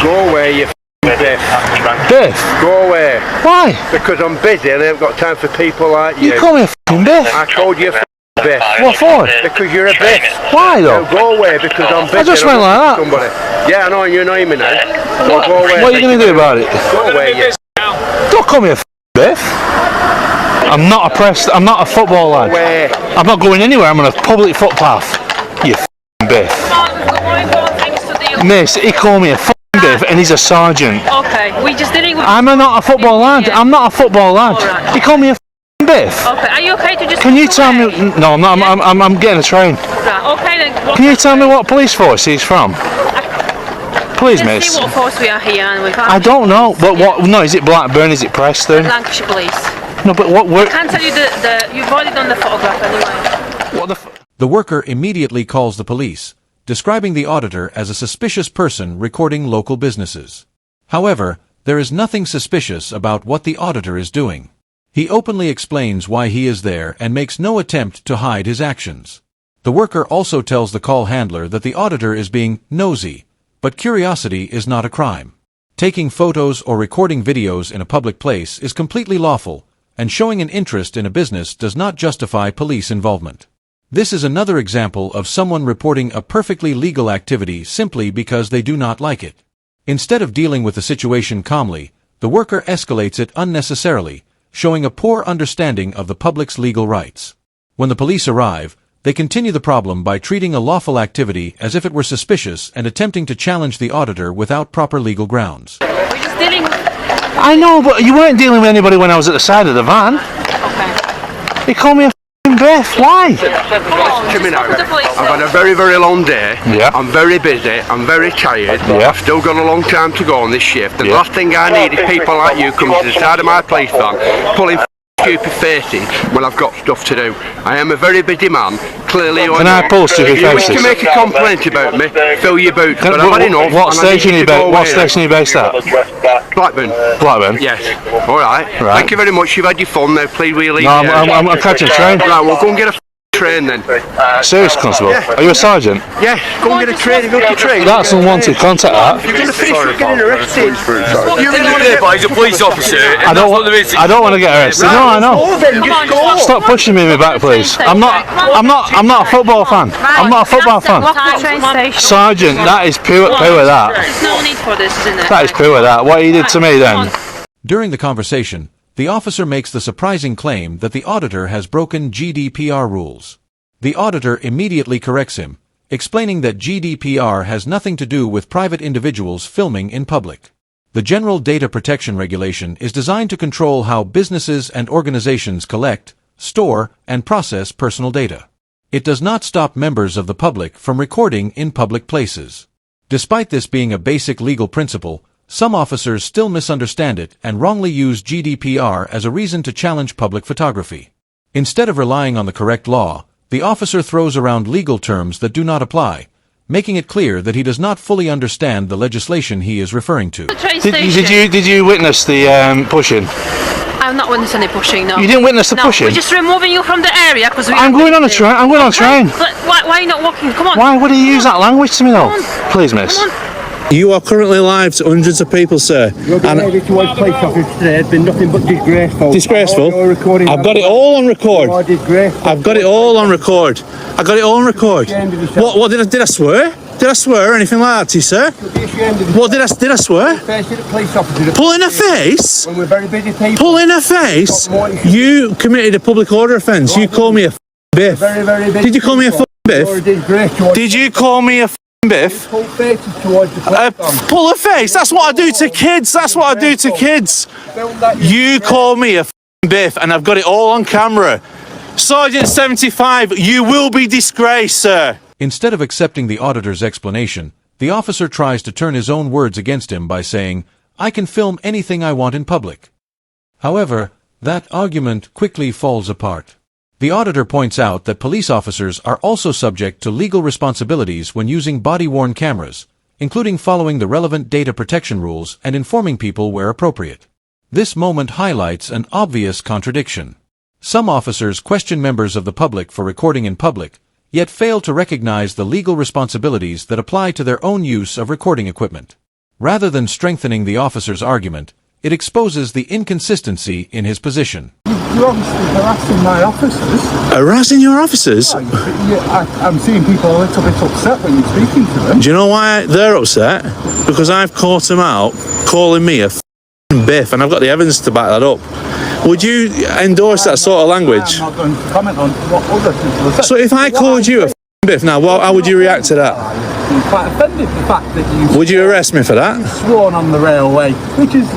Go away, you Biff. Biff? Go away. Why? Because I'm busy and I haven't got time for people like you. You call me a f***ing Biff? I called you a Biff. What for? Because you're a Biff. Why though? No, go away because I'm busy. I just went like that. Somebody. Yeah, I know, you know me now. So go away. What are you going to do about it? Go away, you. Don't call me a f***ing Biff. I'm not a football lad. Away. I'm not going anywhere, I'm on a public footpath. You f***ing Biff. Miss, he called me a f***ing Biff and he's a sergeant. Okay, we just dealing with... I'm not a football lad. I'm not a football lad. Right. He called me a f***ing Biff. Okay, are you okay to just... Can you tell me... No, I'm not. I'm getting a train. Right, okay then. Can you tell me what police force he's from? Please, Let's miss. see what force we are here and we can't... I don't know, but what... No, is it Blackburn? Is it Preston? Lancashire Police. No, but what... I can't tell you you've already done the photograph anyway. What the... The worker immediately calls the police, describing the auditor as a suspicious person recording local businesses. However, there is nothing suspicious about what the auditor is doing. He openly explains why he is there and makes no attempt to hide his actions. The worker also tells the call handler that the auditor is being nosy, but curiosity is not a crime. Taking photos or recording videos in a public place is completely lawful, and showing an interest in a business does not justify police involvement. This is another example of someone reporting a perfectly legal activity simply because they do not like it. Instead of dealing with the situation calmly, the worker escalates it unnecessarily, showing a poor understanding of the public's legal rights. When the police arrive, they continue the problem by treating a lawful activity as if it were suspicious and attempting to challenge the auditor without proper legal grounds. We're just dealing with... I know, but you weren't dealing with anybody when I was at the side of the van. Okay. He called me a f***ing Biff. Why? Listen to me now. I've had a very, very long day. Yeah. I'm very busy. I'm very tired. Yeah. I've still got a long time to go on this shift. And the last thing I need is people like you coming to the side of my police van, pulling stupid faces when I've got stuff to do. I am a very busy man. Clearly, Can I pull stupid if you wish faces? to make a complaint about me, fill your boots. But I've had enough. What station are you based at? Blackburn. Blackburn? Yes. All right. Thank you very much. You've had your fun now. Please, will you leave? No, I'm catching a train. Right, we'll go and get a train then. Serious, Constable? Yeah. Are you a sergeant? Yeah, go and get a train. If you want a train. That's unwanted contact, that. You're going to finish with getting arrested. You're going to there, but he's a police officer. I don't want to get arrested. No, I know. Go then, just go. Stop pushing me in my back, please. I'm not a football fan. I'm not a football fan. Sergeant, that is pure that. There's no need for this, isn't it? That is pure that. What you did to me then? During the conversation, the officer makes the surprising claim that the auditor has broken GDPR rules. The auditor immediately corrects him, explaining that GDPR has nothing to do with private individuals filming in public. The General Data Protection Regulation is designed to control how businesses and organizations collect, store, and process personal data. It does not stop members of the public from recording in public places. Despite this being a basic legal principle, some officers still misunderstand it and wrongly use GDPR as a reason to challenge public photography. Instead of relying on the correct law, the officer throws around legal terms that do not apply, making it clear that he does not fully understand the legislation he is referring to. Did you witness the pushing? I'm not witnessing any pushing, no. You didn't witness the pushing? We're just removing you from the area because I'm going on a train. I'm going on a train. But why are you not walking? Come on. Why would he use that language to me though? Please, miss. You are currently live to hundreds of people, sir. Your behaviour towards police officers today has been nothing but disgraceful. Disgraceful? I've got it all on record. I've got it all on record. I got it all on record. What did I swear? Did I swear or anything like that to you, sir? What did I swear? Pull in a face? When we're very busy people. Pull in a face? You committed a public order offence. You call me a biff. Did you call me a biff? Did you call me a Biff? Pull faces towards the pull a face? That's what I do to kids. That's what I do to kids. You call me a biff and I've got it all on camera. Sergeant 75, you will be disgraced, sir. Instead of accepting the auditor's explanation, the officer tries to turn his own words against him by saying, "I can film anything I want in public." However, that argument quickly falls apart. The auditor points out that police officers are also subject to legal responsibilities when using body-worn cameras, including following the relevant data protection rules and informing people where appropriate. This moment highlights an obvious contradiction. Some officers question members of the public for recording in public, yet fail to recognize the legal responsibilities that apply to their own use of recording equipment. Rather than strengthening the officer's argument, it exposes the inconsistency in his position. You're obviously harassing my officers. Harassing your officers? I'm seeing people a little bit upset when you're speaking to them. Do you know why they're upset? Because I've caught them out calling me a f***ing biff, and I've got the evidence to back that up. Would you endorse that sort of language? I'm not going to comment on what other people have said. So if I called you a f***ing biff now, how would you react to that? I'm quite offended the fact that you... Would you arrest me for that? ...sworn on the railway, which is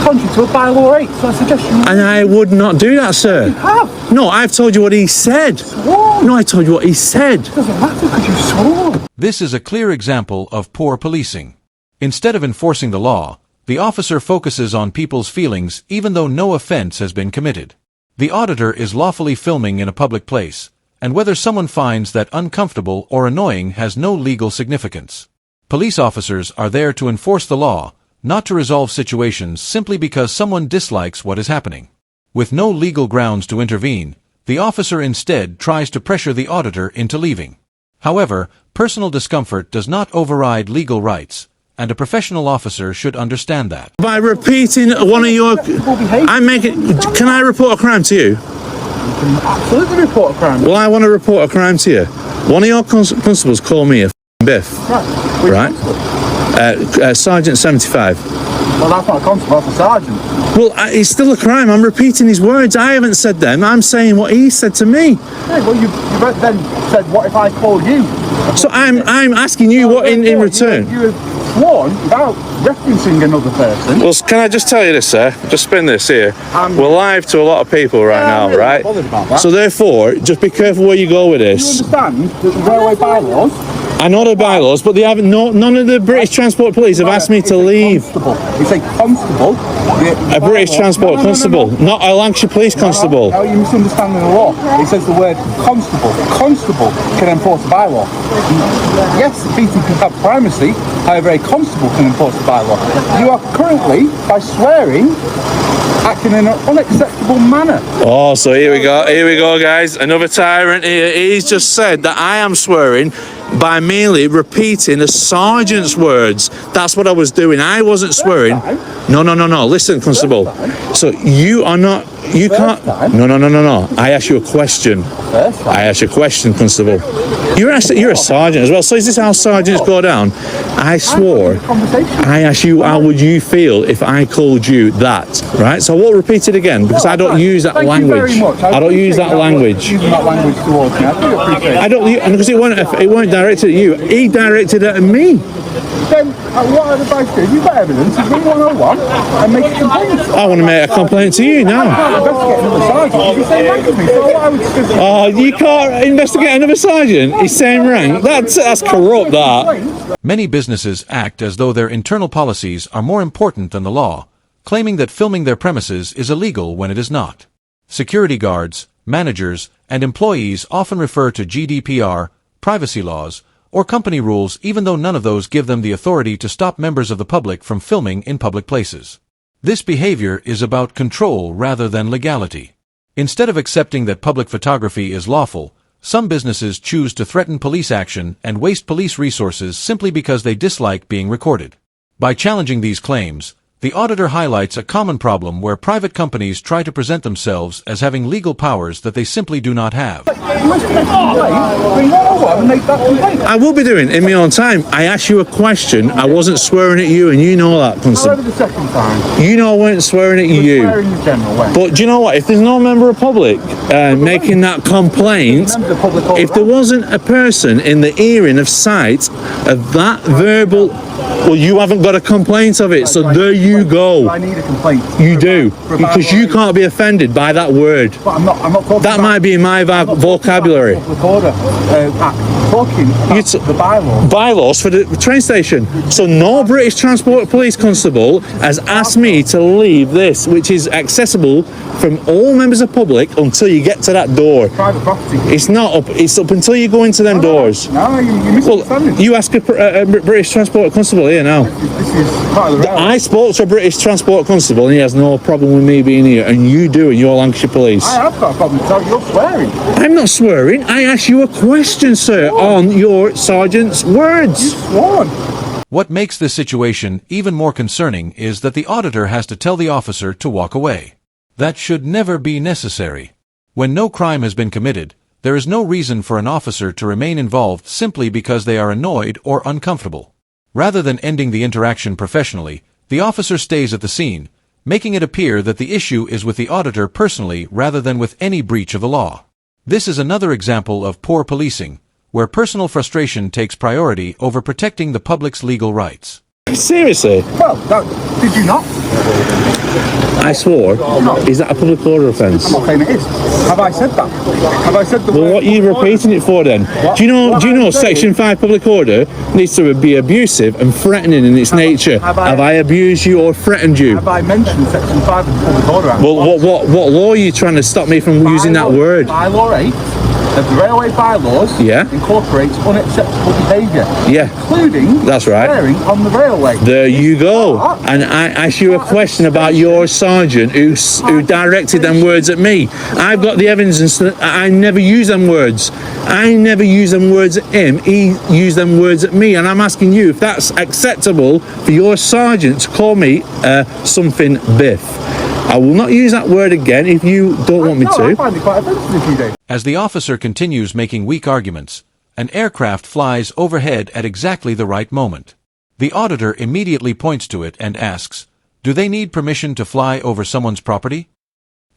contrary to a bylaw 8, so I suggest you... And I would not do that, sir. You have. No, I've told you what he said. Sworn. No, I told you what he said. It doesn't matter because you swore. This is a clear example of poor policing. Instead of enforcing the law, the officer focuses on people's feelings even though no offense has been committed. The auditor is lawfully filming in a public place, and whether someone finds that uncomfortable or annoying has no legal significance. Police officers are there to enforce the law, not to resolve situations simply because someone dislikes what is happening. With no legal grounds to intervene, the officer instead tries to pressure the auditor into leaving. However, personal discomfort does not override legal rights, and a professional officer should understand that. By repeating one of your... Can I report a crime to you? You can absolutely report a crime. Well, I want to report a crime to you. One of your constables called me a f***ing biff. Right. Which Right? Sergeant 75. Well, that's not a constable, that's a sergeant. Well, it's still a crime. I'm repeating his words. I haven't said them. I'm saying what he said to me. Yeah, well, you then said, what if I call you? So I'm asking you what in return. You have sworn without referencing another person. Well, can I just tell you this, sir? Just spin this here. We're live to a lot of people right now, I'm really right? bothered about that. So therefore, just be careful where you go with Do you this. understand that the railway bylaws... I know the bylaws, but they haven't. None of the British Transport Police have asked me to leave. It's a constable. A British Transport Constable, not a Lancashire Police Constable. How are you misunderstanding the law? It says the word constable. Constable can enforce a bylaw. Yes, beating can have primacy, however a constable can enforce a bylaw. You are currently, by swearing, acting in an unacceptable manner. Oh, so here we go, guys. Another tyrant here. He's just said that I am swearing by merely repeating a sergeant's words. That's what I was doing. I wasn't swearing. No. Listen, Constable. So you are not. You can't. No. I asked you a question. I asked you a question, Constable. You're a sergeant as well. So is this how sergeants go down? I swore. I asked you, how would you feel if I called you that? Right. So I won't repeat it again because I don't use that language. I don't use that language. Using that language towards me. I do appreciate it. I don't, because it weren't directed at you. He directed it at me. Then what I'd advise you, if you've got evidence, you bring 101 and make a complaint. I want to make a complaint to you now. I can't investigate another sergeant. He's the same rank as me, so what I would suggest... Oh, you can't investigate another sergeant? He's same rank? That's corrupt, that. Many businesses act as though their internal policies are more important than the law, claiming that filming their premises is illegal when it is not. Security guards, managers, and employees often refer to GDPR, privacy laws, or company rules even though none of those give them the authority to stop members of the public from filming in public places. This behavior is about control rather than legality. Instead of accepting that public photography is lawful, some businesses choose to threaten police action and waste police resources simply because they dislike being recorded. By challenging these claims, the auditor highlights a common problem where private companies try to present themselves as having legal powers that they simply do not have. I will be doing it in my own time. I asked you a question. I wasn't swearing at you, and you know that, Constable. However, the second time, You know I weren't swearing at you. swearing in the general way. But do you know what? If there's no member of public making that complaint, if there wasn't a person in the hearing of sight of that verbal, well, you haven't got a complaint of it, so there you go. I need a complaint. You do, because you can't be offended by that word. But I'm not talking That might be in my vocabulary. Public Order Act. Talking about the bylaws. Bylaws for the train station. So no British Transport Police Constable has asked me to leave this, which is accessible from all members of public until you get to that door. Private property. It's not up. It's up until you go into them doors. No, you're misunderstanding. Well, you ask a British Transport Constable here now. This is part of the railway. I spoke to a British Transport Constable and he has no problem with me being here, and you do in your Lancashire Police. I have got a problem with that. You're swearing. I'm not swearing. I asked you a question, sir, on your sergeant's words. Sworn. What makes this situation even more concerning is that the auditor has to tell the officer to walk away. That should never be necessary. When no crime has been committed, there is no reason for an officer to remain involved simply because they are annoyed or uncomfortable. Rather than ending the interaction professionally, the officer stays at the scene, making it appear that the issue is with the auditor personally rather than with any breach of the law. This is another example of poor policing, where personal frustration takes priority over protecting the public's legal rights. Seriously? Well, did you not? I swore. Is that a public order offence? I'm not saying it is. Have I said that? Have I said the Well, word what are you public order? repeating it for then? What? Do you know What I'm Section saying- 5 public order needs to be abusive and threatening in its nature? have Have I I- abused you or threatened you? Have I mentioned Section 5 of the Public Order Act? Well, what law are you trying to stop me from using that word? Bylaw 8 of the Railway Bylaws Yeah. incorporates unacceptable behaviour, Yeah. including That's right. swearing on the railway. There you go. And I asked you a question about your sergeant who directed them words at me. I've got the evidence that I never use them words. I never use them words at him. He used them words at me. And I'm asking you if that's acceptable for your sergeant to call me something biff. I will not use that word again if you don't want me No, I to. find it quite offensive if you do. As the officer continues making weak arguments, an aircraft flies overhead at exactly the right moment. The auditor immediately points to it and asks, "Do they need permission to fly over someone's property?"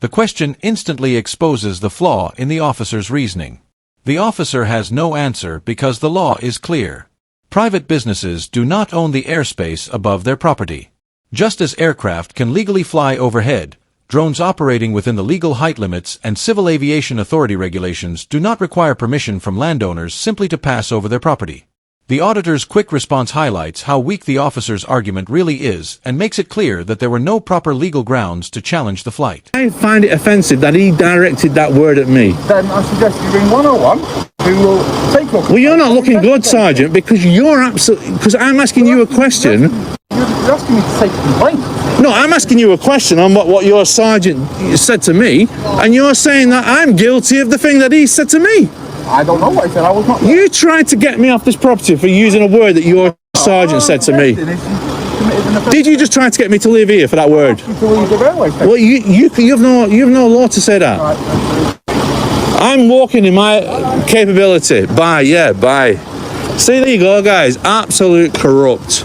The question instantly exposes the flaw in the officer's reasoning. The officer has no answer because the law is clear. Private businesses do not own the airspace above their property. Just as aircraft can legally fly overhead, drones operating within the legal height limits and civil aviation authority regulations do not require permission from landowners simply to pass over their property. The auditor's quick response highlights how weak the officer's argument really is and makes it clear that there were no proper legal grounds to challenge the flight. I find it offensive that he directed that word at me. Then I suggest you ring 101, who will take your... Well, you're not looking good, Sergeant, because you're absolutely... Because I'm asking you a question. You're asking me to take a complaint. No, I'm asking you a question on what your sergeant said to me, and you're saying that I'm guilty of the thing that he said to me. I don't know what he said. I was not... You tried to get me off this property for using a word that your sergeant said to me. Did you just try to get me to leave here for that word? To leave the railway station. Well, you've no law to say that. I'm walking in my capability. Bye. See, there you go, guys. Absolute corrupt.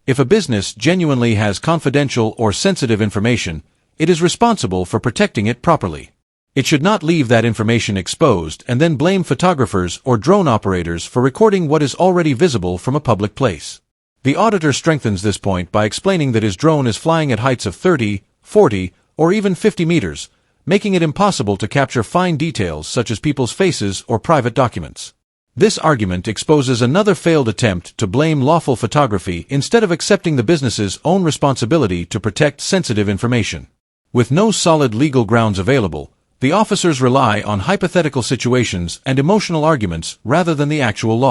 If a business genuinely has confidential or sensitive information, it is responsible for protecting it properly. It should not leave that information exposed and then blame photographers or drone operators for recording what is already visible from a public place. The auditor strengthens this point by explaining that his drone is flying at heights of 30, 40, or even 50 meters, making it impossible to capture fine details such as people's faces or private documents. This argument exposes another failed attempt to blame lawful photography instead of accepting the business's own responsibility to protect sensitive information. With no solid legal grounds available, the officers rely on hypothetical situations and emotional arguments rather than the actual law.